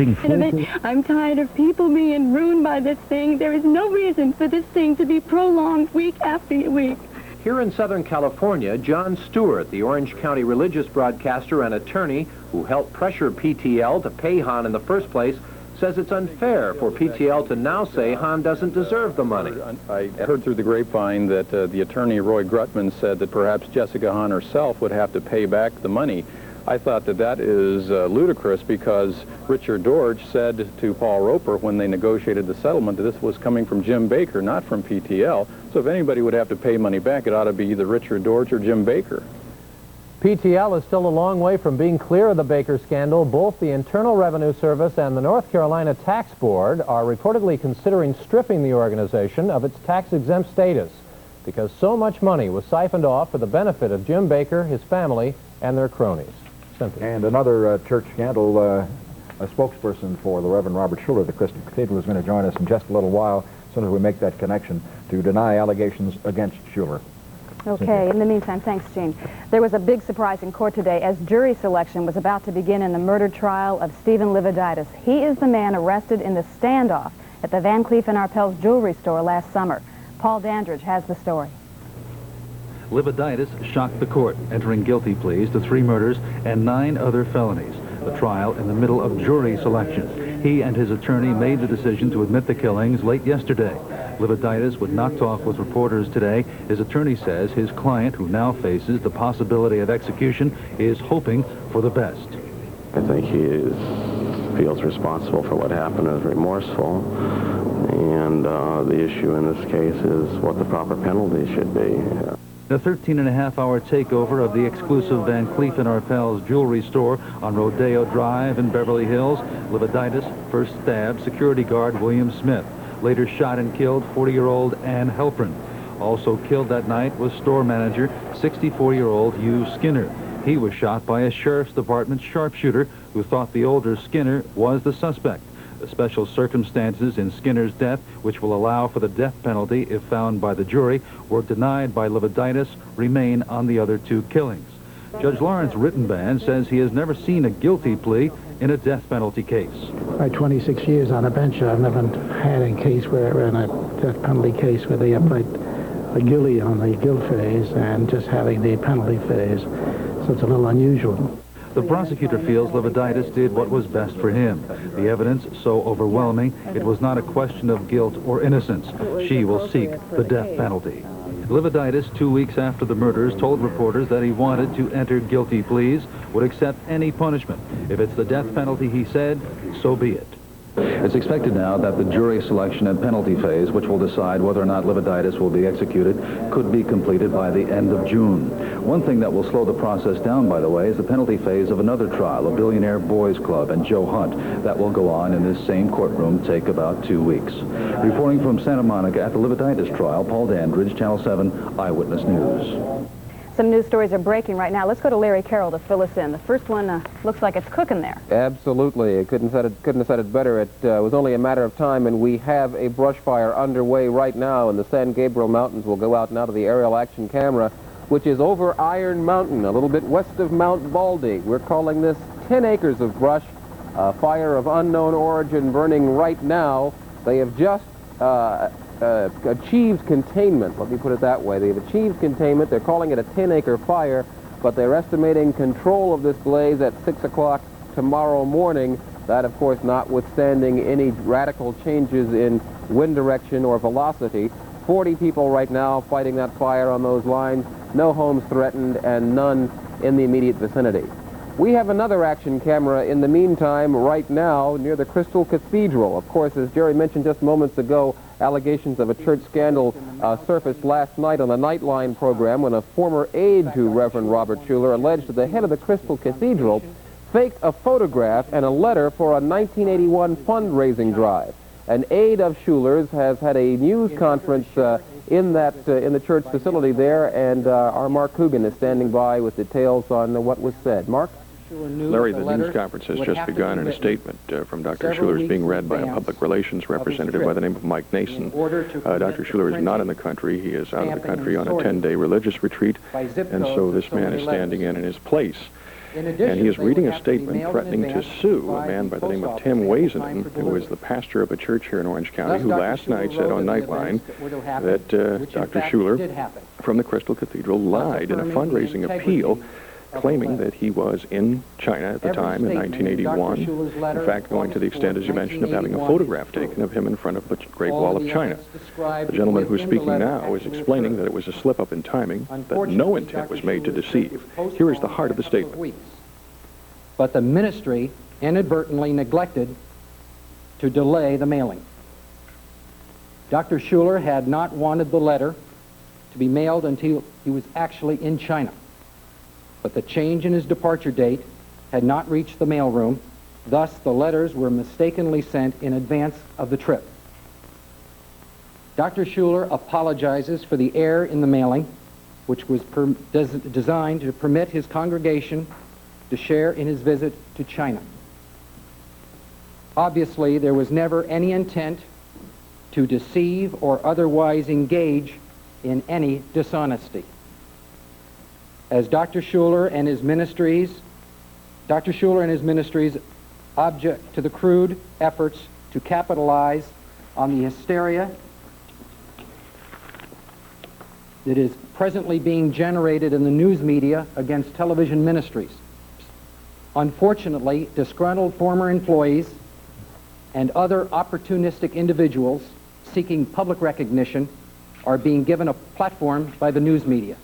I'm tired of people being ruined by this thing. There is no reason for this thing to be prolonged week after week. Here in Southern California, Jon Stewart, the Orange County religious broadcaster and attorney who helped pressure PTL to pay Hahn in the first place, says it's unfair for PTL to now say Hahn doesn't deserve the money. I heard through the grapevine that the attorney, Roy Grutman, said that perhaps Jessica Hahn herself would have to pay back the money. I thought that that is ludicrous because Richard Dorge said to Paul Roper when they negotiated the settlement that this was coming from Jim Baker, not from PTL. So if anybody would have to pay money back, it ought to be either Richard Dorge or Jim Baker. PTL is still a long way from being clear of the Baker scandal. Both the Internal Revenue Service and the North Carolina Tax Board are reportedly considering stripping the organization of its tax-exempt status because so much money was siphoned off for the benefit of Jim Baker, his family, and their cronies. Cynthia. And another church scandal, a spokesperson for the Reverend Robert Schuller, the Christian Cathedral, is going to join us in just a little while, as soon as we make that connection, to deny allegations against Schuller. Okay, in the meantime, thanks, Gene. There was a big surprise in court today as jury selection was about to begin in the murder trial of Stephen Livaditis. He is the man arrested in the standoff at the Van Cleef & Arpels jewelry store last summer. Paul Dandridge has the story. Livaditis shocked the court, entering guilty pleas to 3 murders and 9 other felonies. The trial in the middle of jury selection. He and his attorney made the decision to admit the killings late yesterday. Livaditis would not talk with reporters today. His attorney says his client, who now faces the possibility of execution, is hoping for the best. I think he feels responsible for what happened, is remorseful, and the issue in this case is what the proper penalty should be. The 13-and-a-half-hour takeover of the exclusive Van Cleef & Arpels jewelry store on Rodeo Drive in Beverly Hills. Livaditis first stabbed security guard William Smith, later shot and killed 40-year-old Ann Helprin. Also killed that night was store manager 64-year-old Hugh Skinner. He was shot by a sheriff's department sharpshooter who thought the older Skinner was the suspect. The special circumstances in Skinner's death, which will allow for the death penalty if found by the jury, were denied by Livaditis, remain on the other 2 killings. Judge Lawrence Rittenband says he has never seen a guilty plea in a death penalty case. By 26 years on a bench, I've never had a case where, in a death penalty case, where they applied a guilty on the guilt phase and just having the penalty phase. So it's a little unusual. The prosecutor feels Livaditis did what was best for him. The evidence so overwhelming, it was not a question of guilt or innocence. She will seek the death penalty. Livaditis, 2 weeks after the murders, told reporters that he wanted to enter guilty pleas, would accept any punishment. If it's the death penalty, he said, so be it. It's expected now that the jury selection and penalty phase, which will decide whether or not Livaditis will be executed, could be completed by the end of June. One thing that will slow the process down, by the way, is the penalty phase of another trial, a billionaire boys club and Joe Hunt. That will go on in this same courtroom, take about 2 weeks. Reporting from Santa Monica at the Livaditis trial, Paul Dandridge, Channel 7 Eyewitness News. Some news stories are breaking right now. Let's go to Larry Carroll to fill us in. The first one looks like it's cooking there. Absolutely. Couldn't have said it better. It was only a matter of time, and we have a brush fire underway right now in the San Gabriel Mountains. We'll go out now to the aerial action camera, which is over Iron Mountain, a little bit west of Mount Baldy. We're calling this 10 acres of brush, a fire of unknown origin burning right now. They have just achieved containment, let me put it that way. They've achieved containment. They're calling it a 10-acre fire, but they're estimating control of this blaze at 6 o'clock tomorrow morning. That, of course, notwithstanding any radical changes in wind direction or velocity. 40 people right now fighting that fire on those lines. No homes threatened and none in the immediate vicinity. We have another action camera in the meantime right now near the Crystal Cathedral. Of course, as Jerry mentioned just moments ago, allegations of a church scandal surfaced last night on the Nightline program when a former aide to Reverend Robert Schuller alleged that the head of the Crystal Cathedral faked a photograph and a letter for a 1981 fundraising drive. An aide of Schuller's has had a news conference in the church facility there, and our Mark Coogan is standing by with details on what was said. Mark? Larry, the news conference has just begun, and a statement from Dr. Schuller is being read by a public relations representative by the name of Mike Nason. Dr. Schuller is not in the country. He is out of the country on a 10-day religious retreat, and so this man is standing in his place. And he is reading a statement threatening to sue a man by the name of Tim Wazenin, who is the pastor of a church here in Orange County, who last night said on Nightline that Dr. Schuler from the Crystal Cathedral lied in a fundraising appeal, claiming that he was in China at the time in 1981, in fact going to the extent, as you mentioned, of having a photograph taken of him in front of the Great Wall of China. The gentleman who's speaking now is explaining that it was a slip-up in timing, that no intent was made to deceive. Here is the heart of the statement. But the ministry inadvertently neglected to delay the mailing. Dr. Schuler had not wanted the letter to be mailed until he was actually in China. But the change in his departure date had not reached the mailroom, thus the letters were mistakenly sent in advance of the trip. Dr. Schuler apologizes for the error in the mailing, which was designed to permit his congregation to share in his visit to China. Obviously, there was never any intent to deceive or otherwise engage in any dishonesty. As Dr. Schuler and his ministries object to the crude efforts to capitalize on the hysteria that is presently being generated in the news media against television ministries. Unfortunately, disgruntled former employees and other opportunistic individuals seeking public recognition are being given a platform by the news media.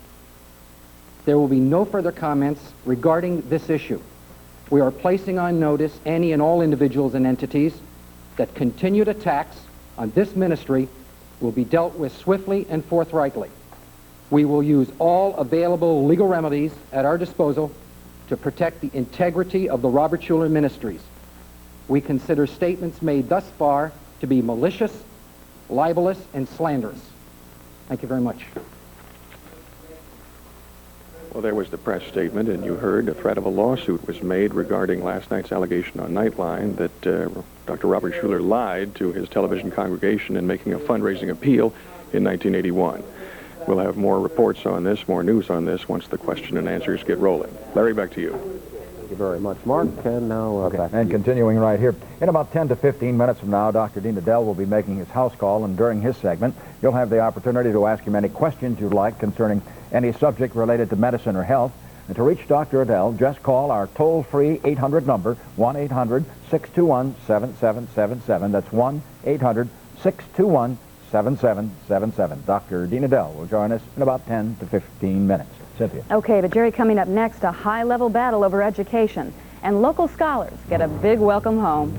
There will be no further comments regarding this issue. We are placing on notice any and all individuals and entities that continued attacks on this ministry will be dealt with swiftly and forthrightly. We will use all available legal remedies at our disposal to protect the integrity of the Robert Schuler Ministries. We consider statements made thus far to be malicious, libelous, and slanderous. Thank you very much. Well, there was the press statement, and you heard a threat of a lawsuit was made regarding last night's allegation on Nightline that Dr. Robert Schuler lied to his television congregation in making a fundraising appeal in 1981. We'll have more reports on this, more news on this, once the question and answers get rolling. Larry, back to you. Thank you very much, Mark. And now back to and you. Continuing right here. In about 10 to 15 minutes from now, Dr. Dean Adele will be making his house call, and during his segment, you'll have the opportunity to ask him any questions you'd like concerning any subject related to medicine or health. And to reach Dr. Adele, just call our toll-free 800 number, 1-800-621-7777. That's 1-800-621-7777. Dr. Dean Adele will join us in about 10 to 15 minutes. Cynthia. Okay, but Jerry, coming up next, a high-level battle over education. And local scholars get a big welcome home.